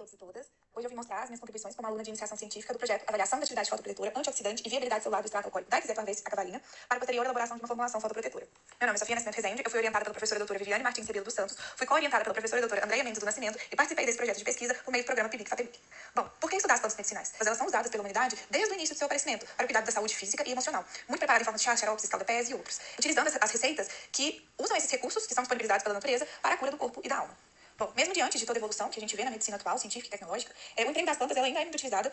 todos e todas. Hoje eu vim mostrar as minhas contribuições como aluna de iniciação científica do projeto Avaliação da Atividade Fotoprotetora, Antioxidante e Viabilidade Celular do Extrato Alcoólico da Eczema a cavalinha, para a posterior elaboração de uma formulação fotoprotetora. Meu nome é Sofia Nascimento Rezende, eu fui orientada pela professora doutora Viviane Martins Rebelo dos Santos, fui co-orientada pela professora doutora Andréia Mendes do Nascimento e participei desse projeto de pesquisa por meio do programa PIBIC-FAPEMIC. Bom, por que estudar as plantas medicinais? Pois elas são usadas pela humanidade desde o início do seu aparecimento, para o cuidado da saúde física e emocional, muito preparada em forma de chá, xaropes, escaldapés e outros, utilizando as receitas que usam esses recursos que são disponibilizados pela natureza para a cura do corpo e da alma. Bom, mesmo diante de toda a evolução que a gente vê na medicina atual, científica e tecnológica, o emprego das plantas ela ainda é muito utilizada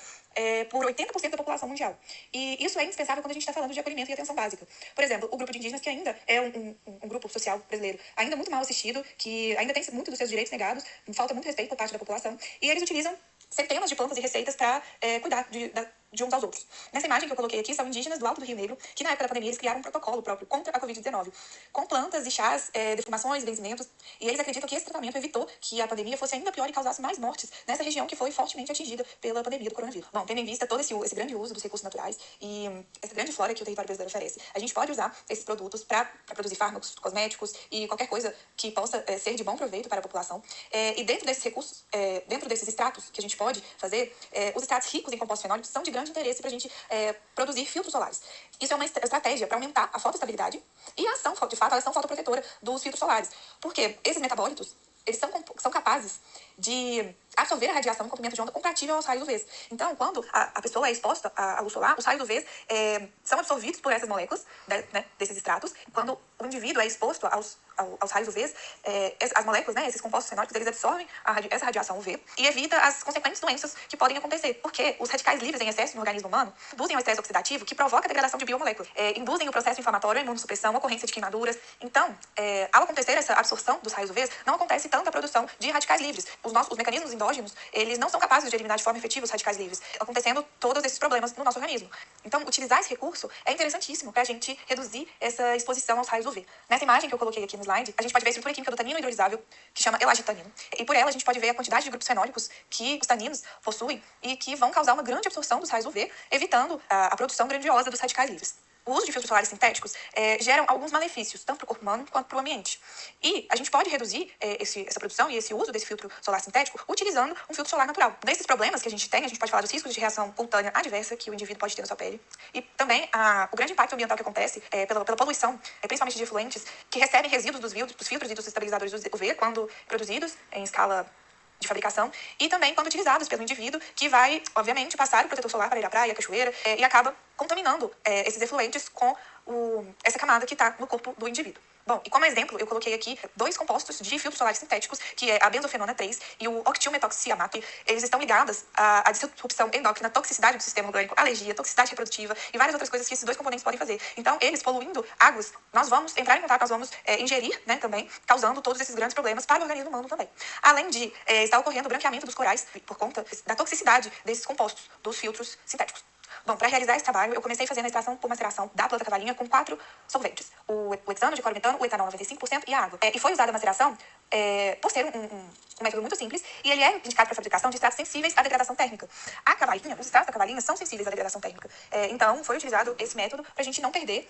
por 80% da população mundial. E isso é indispensável quando a gente está falando de acolhimento e atenção básica. Por exemplo, o grupo de indígenas, que ainda é um grupo social brasileiro ainda muito mal assistido, que ainda tem muito dos seus direitos negados, falta muito respeito por parte da população, e eles utilizam centenas de plantas e receitas para cuidar de uns aos outros. Nessa imagem que eu coloquei aqui, são indígenas do Alto do Rio Negro, que na época da pandemia eles criaram um protocolo próprio contra a Covid-19, com plantas e chás, defumações, benzimentos, e eles acreditam que esse tratamento evitou que a pandemia fosse ainda pior e causasse mais mortes nessa região que foi fortemente atingida pela pandemia do coronavírus. Bom, tendo em vista todo esse grande uso dos recursos naturais e essa grande flora que o território brasileiro oferece, a gente pode usar esses produtos para produzir fármacos, cosméticos e qualquer coisa que possa ser de bom proveito para a população. E dentro desses recursos, dentro desses extratos que a gente pode fazer, os extratos ricos em compostos fenólicos são de grande interesse para a gente produzir filtros solares. Isso é uma estratégia para aumentar a fotoestabilidade e a ação, de fato, a ação fotoprotetora dos filtros solares. Porque esses metabólitos, eles são capazes de absorver a radiação em comprimento de onda compatível aos raios UV. Então, quando a pessoa é exposta à luz solar, os raios UV são absorvidos por essas moléculas, né, desses extratos. Quando o indivíduo é exposto aos raios UV, as moléculas, né, esses compostos fenólicos, eles absorvem essa radiação UV e evita as consequentes doenças que podem acontecer, porque os radicais livres em excesso no organismo humano induzem o estresse oxidativo, que provoca a degradação de biomoléculas, induzem o processo inflamatório, a imunossupressão, a ocorrência de queimaduras. Então, ao acontecer essa absorção dos raios UV, não acontece tanta produção de radicais livres. Os mecanismos endógenos, eles não são capazes de eliminar de forma efetiva os radicais livres, acontecendo todos esses problemas no nosso organismo. Então, utilizar esse recurso é interessantíssimo para a gente reduzir essa exposição aos raios UV. Nessa imagem que eu coloquei aqui no slide, a gente pode ver a estrutura química do tanino hidrolisável, que chama elagitanino. E por ela, a gente pode ver a quantidade de grupos fenólicos que os taninos possuem e que vão causar uma grande absorção dos raios UV, evitando a produção grandiosa dos radicais livres. O uso de filtros solares sintéticos geram alguns malefícios, tanto para o corpo humano quanto para o ambiente. E a gente pode reduzir essa produção e esse uso desse filtro solar sintético utilizando um filtro solar natural. Desses problemas que a gente tem, a gente pode falar dos riscos de reação cutânea adversa que o indivíduo pode ter na sua pele. E também o grande impacto ambiental que acontece pela poluição, principalmente de efluentes, que recebem resíduos dos filtros e dos estabilizadores UV quando produzidos em escala de fabricação, e também quando utilizados pelo indivíduo, que vai, obviamente, passar o protetor solar para ir à praia, à cachoeira, e acaba contaminando esses efluentes com essa camada que está no corpo do indivíduo. Bom, e como exemplo, eu coloquei aqui 2 compostos de filtros solares sintéticos, que é a benzofenona 3 e o octilmetoxiamato. Eles estão ligados à disrupção endócrina, toxicidade do sistema orgânico, alergia, toxicidade reprodutiva e várias outras coisas que esses 2 componentes podem fazer. Então, eles poluindo águas, nós vamos entrar em contato, nós vamos ingerir, né, também, causando todos esses grandes problemas para o organismo humano também. Além de estar ocorrendo o branqueamento dos corais por conta da toxicidade desses compostos, dos filtros sintéticos. Bom, para realizar esse trabalho, eu comecei fazendo a extração por maceração da planta cavalinha com 4 solventes. O hexano de clorometano, o etanol 95% e a água. E foi usada a maceração por ser um método muito simples, e ele é indicado para a fabricação de extratos sensíveis à degradação térmica. Os extratos da cavalinha são sensíveis à degradação térmica. Então, foi utilizado esse método para a gente não perder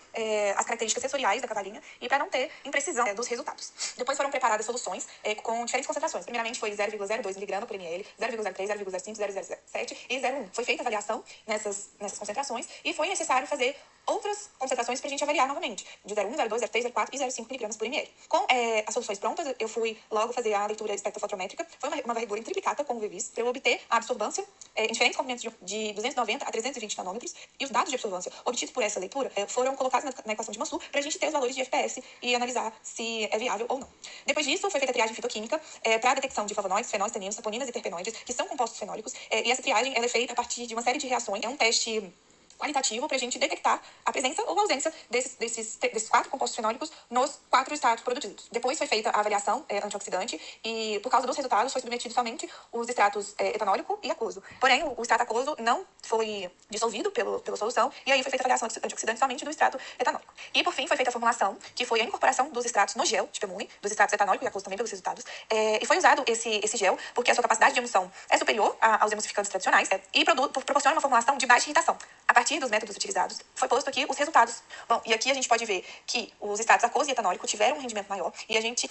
as características sensoriais da cavalinha e para não ter imprecisão dos resultados. Depois foram preparadas soluções com diferentes concentrações. Primeiramente foi 0,02 mg por ml, 0,03, 0,5, 0,07 e 0,1. Foi feita a avaliação nessas concentrações e foi necessário fazer outras concentrações para a gente avaliar novamente, de 0,1, 0,2, 0,3, 0,4 e 0,5 mg por ml. Com as soluções prontas, eu fui logo fazer a leitura espectrofotométrica. Foi uma varredura em triplicata com UV-Vis para eu obter a absorvância em diferentes comprimentos de 290 a 320 nanômetros, e os dados de absorvância obtidos por essa leitura foram colocados na equação de Mansur para a gente ter os valores de FPS e analisar se é viável ou não. Depois disso, foi feita a triagem fitoquímica para a detecção de flavonoides, fenóis, taninos, saponinas e terpenoides, que são compostos fenólicos, e essa triagem ela é feita a partir de uma série de reações. É um teste qualitativo para a gente detectar a presença ou ausência desses 4 compostos fenólicos nos 4 extratos produzidos. Depois foi feita a avaliação antioxidante e, por causa dos resultados, foi submetido somente os extratos etanólico e aquoso. Porém, o extrato aquoso não foi dissolvido pela solução, e aí foi feita a avaliação antioxidante somente do extrato etanólico. E, por fim, foi feita a formulação, que foi a incorporação dos extratos no gel, tipo emule, dos extratos etanólico e aquoso também pelos resultados, e foi usado esse gel porque a sua capacidade de emulsão é superior aos emulsificantes tradicionais, e proporciona uma formulação de baixa irritação. A partir dos métodos utilizados, foi posto aqui os resultados. Bom, e aqui a gente pode ver que os extratos aquoso e etanólico tiveram um rendimento maior, e a gente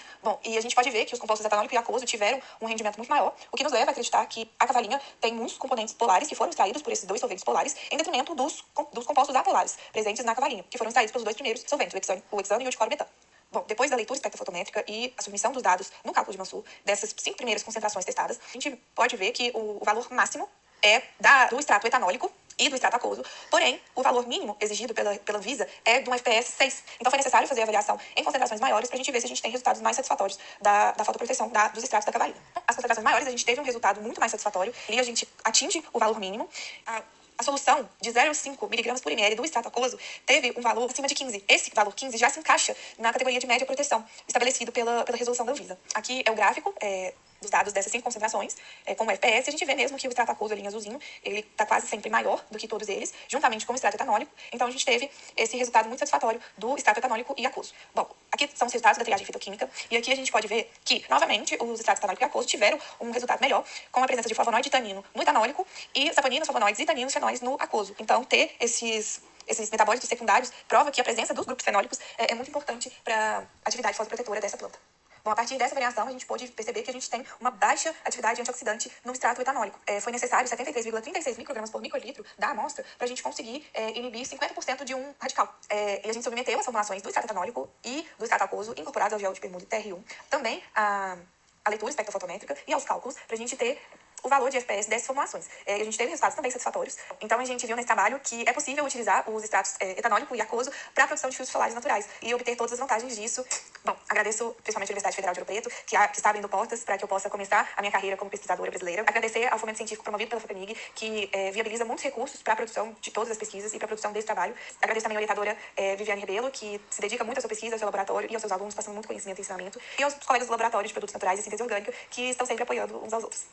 pode ver que os compostos etanólico e aquoso tiveram um rendimento muito maior, o que nos leva a acreditar que a cavalinha tem muitos componentes polares que foram extraídos por esses dois solventes polares, em detrimento dos compostos apolares presentes na cavalinha, que foram extraídos pelos dois primeiros solventes, o hexano e o diclorometano. Bom, depois da leitura espectrofotométrica e a submissão dos dados no cálculo de Mansur, dessas 5 primeiras concentrações testadas, a gente pode ver que o valor máximo é do extrato etanólico e do extrato aquoso, porém, o valor mínimo exigido pela Anvisa é de um FPS 6. Então, foi necessário fazer a avaliação em concentrações maiores para a gente ver se a gente tem resultados mais satisfatórios da fotoproteção dos extratos da cavalinha. As concentrações maiores, a gente teve um resultado muito mais satisfatório e a gente atinge o valor mínimo. A solução de 0,5 mg por ml do extrato aquoso teve um valor acima de 15. Esse valor 15 já se encaixa na categoria de média proteção, estabelecido pela resolução da Anvisa. Aqui é o gráfico dos dados dessas 5 concentrações, com o FPS, a gente vê mesmo que o extrato aquoso, ali em azulzinho, ele está quase sempre maior do que todos eles, juntamente com o extrato etanólico. Então, a gente teve esse resultado muito satisfatório do extrato etanólico e aquoso. Bom, aqui são os resultados da triagem fitoquímica, e aqui a gente pode ver que, novamente, os extratos etanólico e aquoso tiveram um resultado melhor, com a presença de flavonoide e tanino no etanólico, e saponinos, flavonoides e taninos, fenóis no aquoso. Então, ter esses metabólitos secundários prova que a presença dos grupos fenólicos é muito importante para a atividade fotoprotetora dessa planta. Bom, a partir dessa variação, a gente pôde perceber que a gente tem uma baixa atividade antioxidante no extrato etanólico. Foi necessário 73,36 microgramas por microlitro da amostra para a gente conseguir inibir 50% de um radical. E a gente submeteu as formulações do extrato etanólico e do extrato aquoso incorporados ao gel de Permude TR1, também a leitura espectrofotométrica e aos cálculos, para a gente ter o valor de FPS dessas formulações. A gente teve resultados também satisfatórios. Então, a gente viu nesse trabalho que é possível utilizar os extratos etanólico e aquoso para a produção de filtros solares naturais e obter todas as vantagens disso. Bom, agradeço principalmente a Universidade Federal de Ouro Preto, que está abrindo portas para que eu possa começar a minha carreira como pesquisadora brasileira. Agradecer ao fomento científico promovido pela FAPEMIG, que viabiliza muitos recursos para a produção de todas as pesquisas e para a produção desse trabalho. Agradeço também a orientadora Viviane Rebelo, que se dedica muito à sua pesquisa, ao seu laboratório e aos seus alunos, passando muito conhecimento e ensinamento. E aos colegas do Laboratório de Produtos Naturais e Síntese Orgânica, que estão sempre apoiando uns aos outros.